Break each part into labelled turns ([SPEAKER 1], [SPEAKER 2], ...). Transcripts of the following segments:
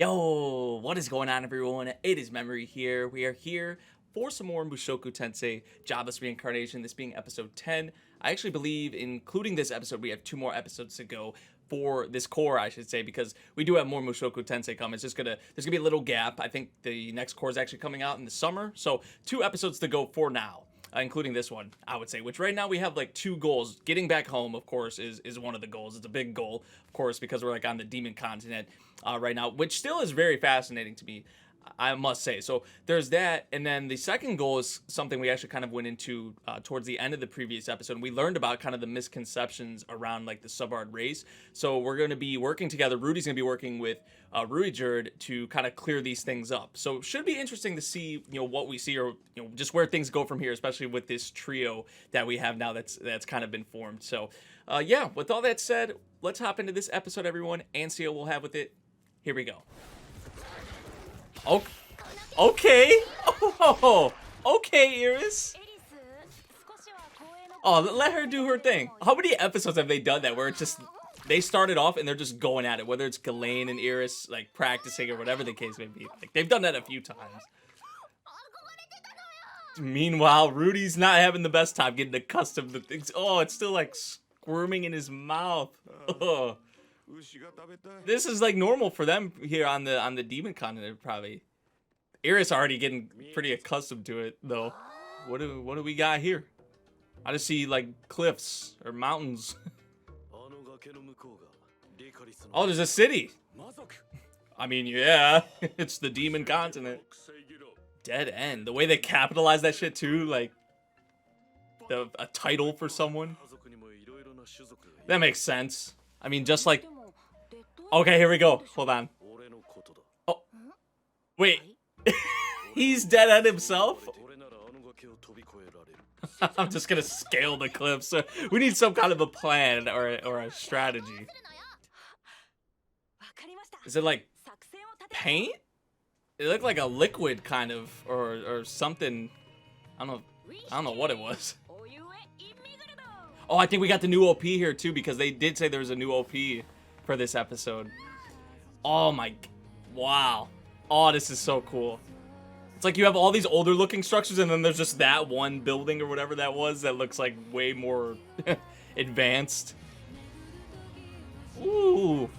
[SPEAKER 1] Yo, what is going on, everyone? It is Memory here. We are here for some more Mushoku Tensei Jobless Reincarnation, this being episode 10. I actually believe, including this episode, we have 2 more episodes to go for this core, I should say, because we do have more Mushoku Tensei coming. There's gonna be a little gap. I think the next core is actually coming out in the summer, so 2 episodes to go for now. Including this one, I would say, which right now we have like 2 goals. Getting back home, of course, is one of the goals. It's a big goal, of course, because we're like on the demon continent right now, which still is very fascinating to me, I must say. So there's that, and then the second goal is something we actually kind of went into towards the end of the previous episode. And we learned about kind of the misconceptions around like the Subbard race. So we're going to be working together. Rudy's going to be working with Ruijerd to kind of clear these things up. So it should be interesting to see, what we see, or just where things go from here, especially with this trio that we have now that's kind of been formed. So yeah, with all that said, let's hop into this episode, everyone, and see what we'll have with it. Here we go. Oh, okay. Oh, okay, Iris. Oh, let her do her thing. How many episodes have they done that where it's just they started off and they're just going at it, whether it's Ghislaine and Iris like practicing or whatever the case may be. Like they've done that a few times. Meanwhile, Rudy's not having the best time getting accustomed to things. Oh, it's still like squirming in his mouth. Oh. This is like normal for them here on the demon continent, probably. Iris already getting pretty accustomed to it though. What do we got here? I just see like cliffs or mountains. Oh, there's a city. I mean, yeah, it's the demon continent. Dead end. The way they capitalize that shit too, like a title for someone. That makes sense. I mean, just like. Okay, here we go. Hold on. Oh, wait. He's dead end himself? I'm just gonna scale the cliffs. We need some kind of a plan or a strategy. Is it like paint? It looked like a liquid kind of or something. I don't know what it was. Oh, I think we got the new OP here too, because they did say there was a new OP for this episode. Oh my, wow. Oh, this is so cool. It's like you have all these older looking structures and then there's just that one building or whatever that was that looks like way more advanced. Ooh.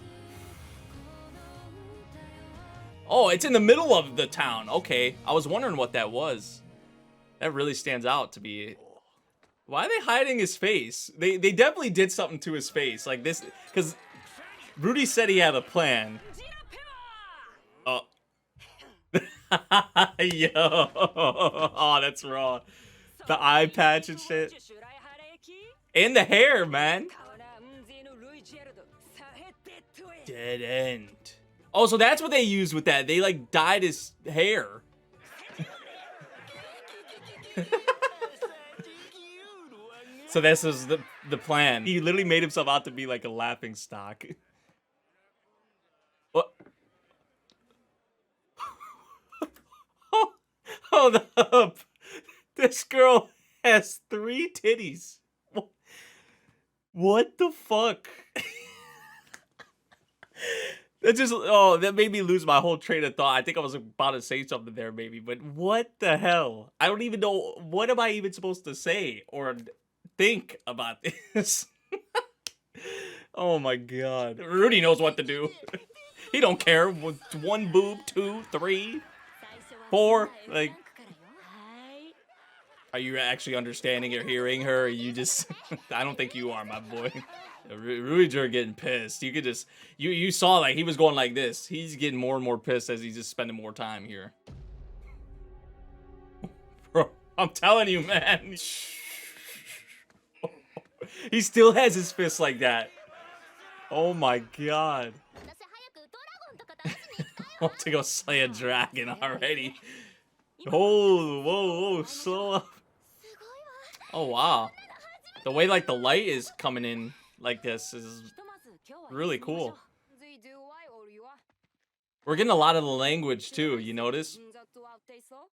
[SPEAKER 1] Oh, it's in the middle of the town. Okay, I was wondering what that was. That really stands out to me. Why are they hiding his face? They definitely did something to his face. Like this, because Rudy said he had a plan. Oh. Yo. Oh, that's raw. The eye patch and shit. And the hair, man. Dead end. Oh, so that's what they used with that. They like dyed his hair. So this is the plan. He literally made himself out to be like a laughing stock. What? Hold up. This girl has 3 titties. What the fuck? That made me lose my whole train of thought. I think I was about to say something there maybe, but what the hell? I don't even know, what am I even supposed to say or think about this? Oh my god. Rudy knows what to do. He don't care. 1 boob, 2, 3, 4, like. Are you actually understanding or hearing her? Or you just, I don't think you are, my boy. Ruijerd getting pissed. You could just, you saw like he was going like this. He's getting more and more pissed as he's just spending more time here. Bro, I'm telling you, man. He still has his fist like that. Oh my god. I want to go slay a dragon already. Oh, whoa, slow up. Oh wow. The way like the light is coming in like this is really cool. We're getting a lot of the language too, you notice?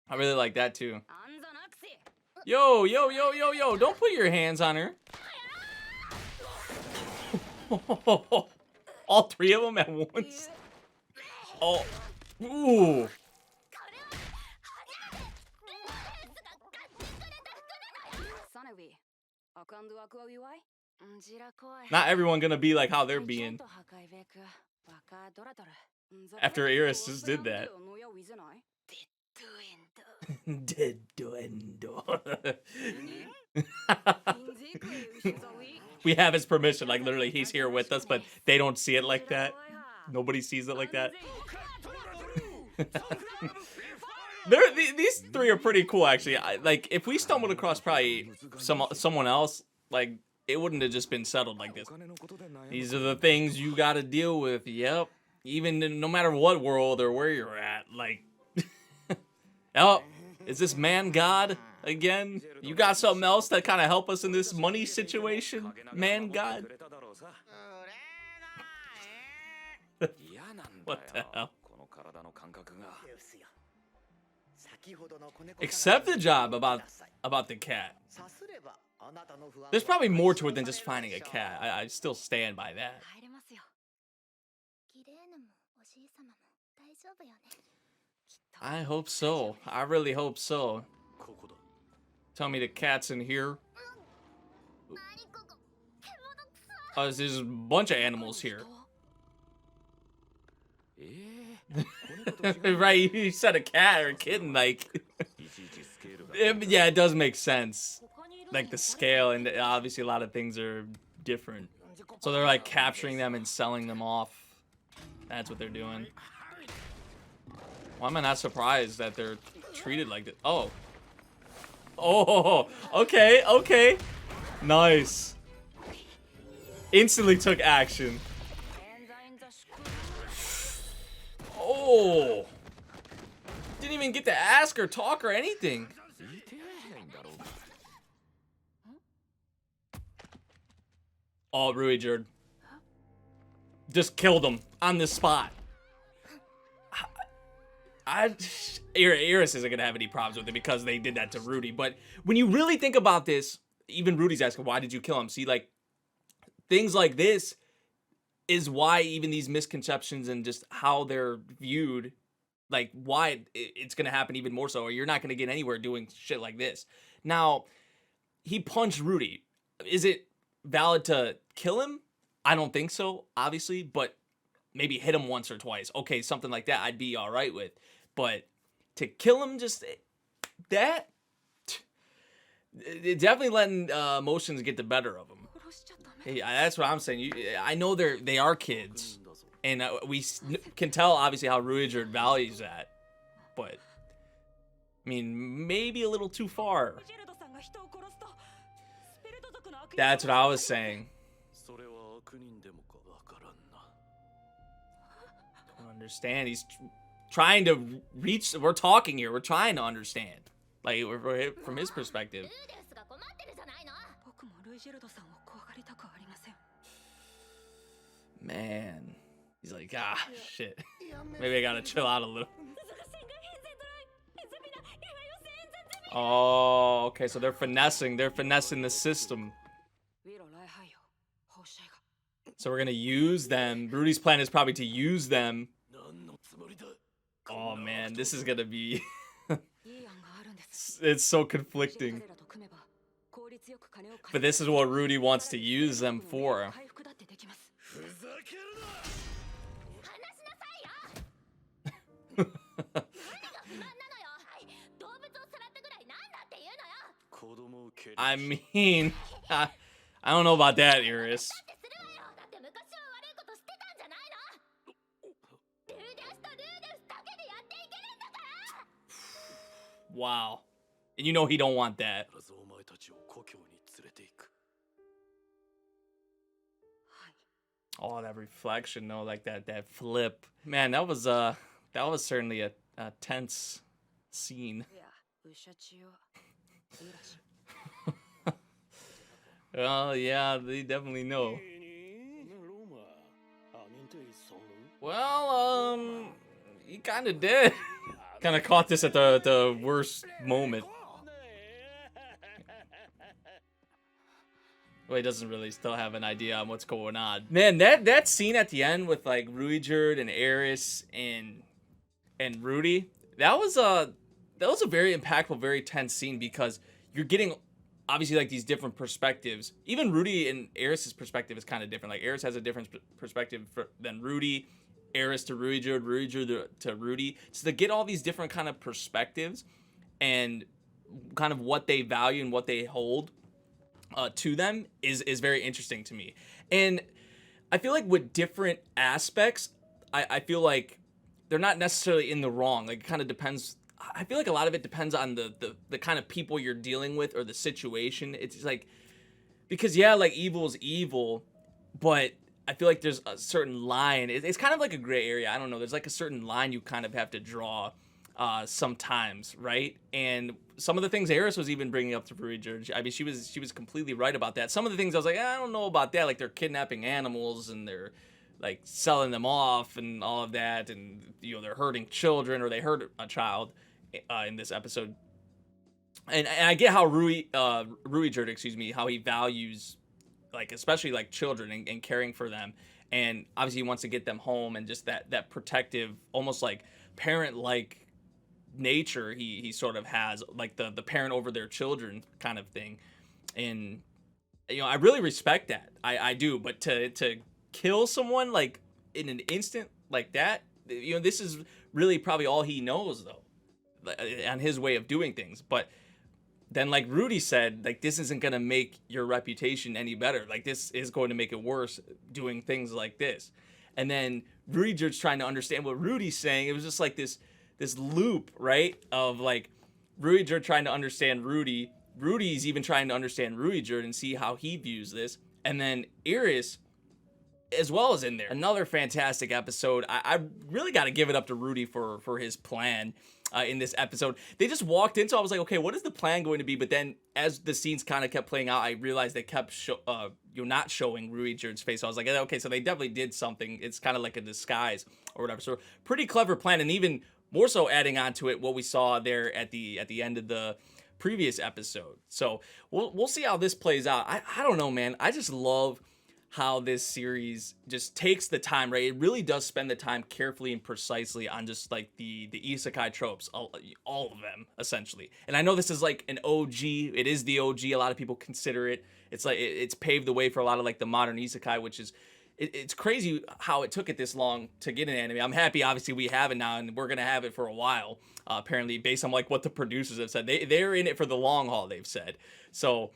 [SPEAKER 1] I really like that too. Yo, don't put your hands on her. All 3 of them at once. Oh. Ooh. Not everyone gonna be like how they're being. After Iris just did that. Dead duendo. We have his permission, like literally he's here with us, but they don't see it like that. Nobody sees it like that. These three are pretty cool, actually. Like, if we stumbled across probably someone else, like, it wouldn't have just been settled like this. These are the things you gotta deal with, yep. Even no matter what world or where you're at, like... Oh, is this man God again? You got something else that kind of help us in this money situation, man God? What the hell? Accept the job about the cat. There's probably more to it than just finding a cat. I still stand by that. I hope so. I really hope so. Tell me the cat's in here. Oh, there's a bunch of animals here. Right, you said a cat or a kitten, like... Yeah, it does make sense. Like the scale, and obviously a lot of things are different. So they're like capturing them and selling them off. That's what they're doing. Why am I not surprised that they're treated like this? Oh. Oh, okay, okay. Nice. Instantly took action. Oh. Didn't even get to ask or talk or anything. Oh, Ruijerd. Just killed him on the spot. Iris isn't gonna have any problems with it because they did that to Rudy. But when you really think about this, even Rudy's asking, why did you kill him? See, like, things like this is why even these misconceptions and just how they're viewed, like, why it's gonna happen even more so, or you're not gonna get anywhere doing shit like this. Now, he punched Rudy. Is it valid to kill him? I don't think so, obviously, but maybe hit him once or twice. Okay, something like that I'd be all right with. But to kill him just that, definitely letting emotions get the better of him. Hey, that's what I'm saying. I know they are kids, and we can tell obviously how Ruijerd values that. But I mean, maybe a little too far. That's what I was saying. Don't understand. He's trying to reach. We're talking here. We're trying to understand. Like, from his perspective. Man. He's like, shit. Maybe I gotta chill out a little. Oh, okay. So they're finessing. They're finessing the system. So we're gonna use them. Rudy's plan is probably to use them. Oh man, this is gonna be... It's so conflicting. But this is what Rudy wants to use them for. I mean, I don't know about that, Iris. Wow. And you know he don't want that. Oh, that reflection though, like that flip. Man, that was certainly a tense scene. Well, yeah, they definitely know. Well, he kind of did. Kind of caught this at the worst moment. Well, he doesn't really still have an idea on what's going on. Man, that scene at the end with like Ruijerd and Eris and Rudy, that was a very impactful, very tense scene because you're getting obviously like these different perspectives. Even Rudy and Eris's perspective is kind of different. Like Eris has a different perspective than Rudy, Eris to Ruijerd, Ruijerd to Rudy. So to get all these different kind of perspectives and kind of what they value and what they hold to them is very interesting to me. And I feel like with different aspects, I feel like they're not necessarily in the wrong. Like it kind of depends. I feel like a lot of it depends on the kind of people you're dealing with or the situation. It's like, because yeah, like evil is evil, but I feel like there's a certain line. It's kind of like a gray area. I don't know. There's like a certain line you kind of have to draw sometimes, right? And some of the things Eris was even bringing up to Ruijerd, I mean, she was completely right about that. Some of the things I was like, I don't know about that. Like they're kidnapping animals and they're like selling them off and all of that, and you know they're hurting children or they hurt a child in this episode. And I get how Ruijerd, excuse me, how he values like especially like children and caring for them, and obviously he wants to get them home and just that protective, almost like parent like nature he sort of has, like the parent over their children kind of thing. And you know I really respect that, I do. But to kill someone like in an instant like that, you know, this is really probably all he knows though on his way of doing things. But then like Rudy said, like this isn't gonna make your reputation any better, like this is going to make it worse doing things like this. And then Ruijerd's trying to understand what Rudy's saying. It was just like this loop, right, of like Ruijerd trying to understand Rudy, Rudy's even trying to understand Ruijerd and see how he views this, and then Eris as well as in there. Another fantastic episode. I really got to give it up to Rudy for his plan in this episode. They just walked in, so I was like, okay, what is the plan going to be? But then as the scenes kind of kept playing out, I realized they kept not showing Ruijerd's face. So I was like, okay, so they definitely did something. It's kind of like a disguise or whatever. So pretty clever plan, and even more so adding on to it what we saw there at the end of the previous episode. So we'll see how this plays out. I don't know, man. I just love how this series just takes the time, right? It really does spend the time carefully and precisely on just like the isekai tropes, all of them essentially. And I know this is like an OG. It is the OG. A lot of people consider it. It's like it's paved the way for a lot of like the modern isekai, which is it's crazy how it took it this long to get an anime. I'm happy, obviously, we have it now, and we're gonna have it for a while. Apparently, based on like what the producers have said, they're in it for the long haul. They've said. So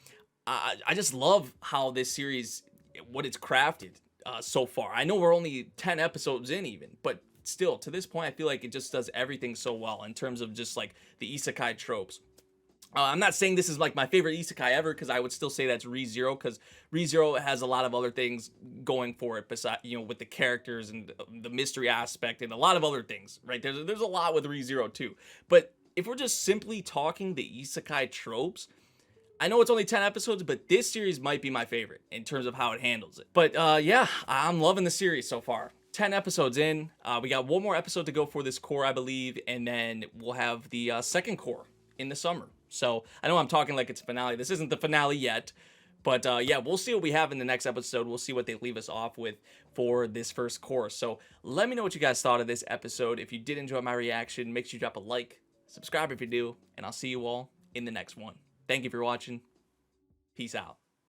[SPEAKER 1] I just love how this series, what it's crafted so far. I know we're only 10 episodes in even, but still to this point I feel like it just does everything so well in terms of just like the isekai tropes. I'm not saying this is like my favorite isekai ever, because I would still say that's Re:Zero, because Re:Zero has a lot of other things going for it besides, you know, with the characters and the mystery aspect and a lot of other things, right? There's a lot with Re:Zero too. But if we're just simply talking the isekai tropes, I know it's only 10 episodes, but this series might be my favorite in terms of how it handles it. But yeah, I'm loving the series so far. 10 episodes in. We got one more episode to go for this cour, I believe, and then we'll have the second cour in the summer. So I know I'm talking like it's a finale. This isn't the finale yet, but yeah, we'll see what we have in the next episode. We'll see what they leave us off with for this first cour. So let me know what you guys thought of this episode. If you did enjoy my reaction, make sure you drop a like, subscribe if you do, and I'll see you all in the next one. Thank you for watching. Peace out.